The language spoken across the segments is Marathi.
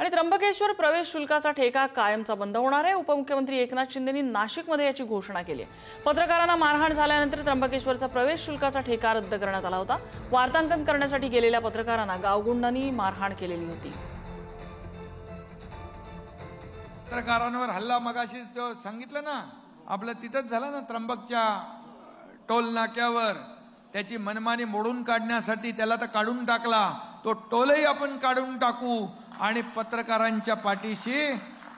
आणि त्र्यंबकेश्वर प्रवेश शुल्काचा ठेका कायमचा बंद होणार आहे। उपमुख्यमंत्री एकनाथ शिंदेंनी नाशिकमध्ये याची घोषणा केली आहे। पत्रकारांना मारहाण झाल्यानंतर त्र्यंबकेश्वरचा प्रवेश शुल्काचा ठेका रद्द करण्यात आला होता। वार्तांकन करण्यासाठी गेलेल्या पत्रकारांना गावगुंडांनी मारहाण केलेली होती। पत्रकारांवर हल्ला मगाशी जो सांगितलं ना, आपलं तिथंच झालं ना, त्र्यंबकच्या टोल नाक्यावर त्याची मनमानी मोडून काढण्यासाठी त्याला तर काढून टाकला, तो टोलही आपण काढून टाकू आणि पत्रकारांच्या पाठीशी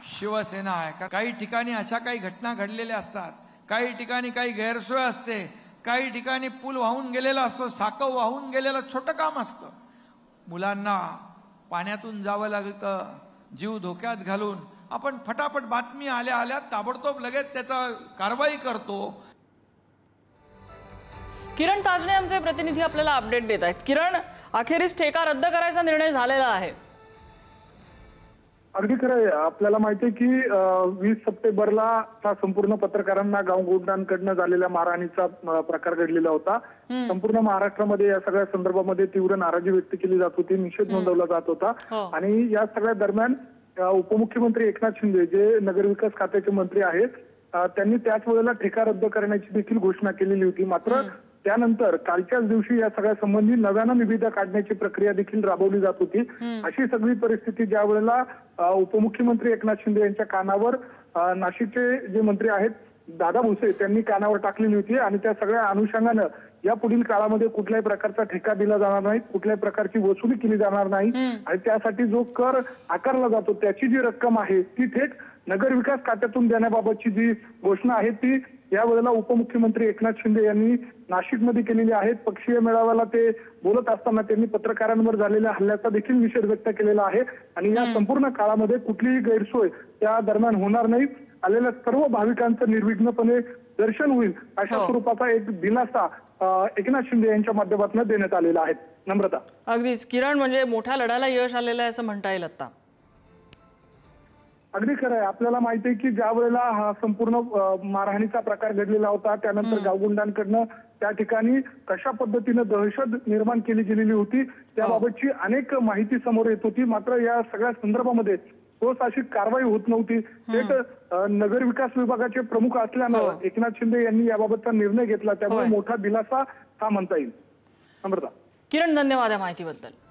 शिवसेना आहे। काही ठिकाणी अशा काही घटना घडलेल्या असतात, काही ठिकाणी काही गैरसोय असते, काही ठिकाणी पूल वाहून गेलेला असतो, साकव वाहून गेलेलं छोटं काम असतं, मुलांना पाण्यातून जावं लागतं, जीव धोक्यात घालून आपण फटाफट बातमी आल्या आल्या ताबडतोब लगेच त्याचा कारवाई करतो। किरण ताजणे आमचे प्रतिनिधी आपल्याला अपडेट देत आहेत। किरण, अखेरीस ठेका रद्द करायचा निर्णय झालेला आहे। अगदी खरं आहे। आपल्याला माहिती आहे की 20 सप्टेंबरला संपूर्ण पत्रकारांना गावगुंडांकडनं झालेल्या मारहाणीचा प्रकार घडलेला होता। संपूर्ण महाराष्ट्रामध्ये या सगळ्या संदर्भामध्ये तीव्र नाराजी व्यक्त केली जात होती, निषेध नोंदवला जात होता। आणि या सगळ्या दरम्यान उपमुख्यमंत्री एकनाथ शिंदे जे नगरविकास खात्याचे मंत्री आहेत, त्यांनी त्याच वेळेला ठेका रद्द करण्याची देखील घोषणा केलेली होती। मात्र त्यानंतर कालच्याच दिवशी या सगळ्या संबंधी नव्यानं निविदा काढण्याची प्रक्रिया देखील राबवली जात होती। अशी सगळी परिस्थिती ज्या वेळेला उपमुख्यमंत्री एकनाथ शिंदे यांच्या कानावर नाशिकचे जे मंत्री आहेत दादा भुसे त्यांनी कानावर टाकलेली होती आणि त्या सगळ्या अनुषंगानं या पुढील काळामध्ये कुठल्याही प्रकारचा ठेका दिला जाणार नाही, कुठल्याही प्रकारची वसुली केली जाणार नाही आणि त्यासाठी जो कर आकारला जातो त्याची जी रक्कम आहे ती थेट नगरविकास खात्यातून देण्याबाबतची जी घोषणा आहे ती यावेळेला उपमुख्यमंत्री एकनाथ शिंदे यांनी नाशिकमध्ये केलेली आहे। पक्षीय मेळाव्याला ते बोलत असताना त्यांनी पत्रकारांवर झालेल्या हल्ल्याचा देखील निषेध व्यक्त केलेला आहे आणि या संपूर्ण काळामध्ये कुठलीही गैरसोय त्या दरम्यान होणार नाही, आलेल्या सर्व भाविकांचं निर्विघ्नपणे दर्शन होईल अशा स्वरूपाचा एक दिलासा एकनाथ शिंदे यांच्या माध्यमातून देण्यात आलेला आहे। नम्रता, अगदीच किरण, म्हणजे मोठ्या लढ्याला यश आलेलं आहे असं म्हणता येईल आता। अगदी खरं आहे। आपल्याला माहिती आहे की ज्या वेळेला हा संपूर्ण मारहाणीचा प्रकार घडलेला होता त्यानंतर गावगुंडांकडनं त्या ठिकाणी कशा पद्धतीने दहशत निर्माण केली गेलेली होती त्याबाबतची अनेक माहिती समोर येत होती। मात्र या सगळ्या संदर्भामध्ये ठोस अशी कारवाई होत नव्हती। थेट नगरविकास विभागाचे प्रमुख असल्यानं एकनाथ शिंदे यांनी याबाबतचा निर्णय घेतला, त्यामुळे मोठा दिलासा हा म्हणता येईल। नम्रता, किरण, धन्यवाद या माहितीबद्दल।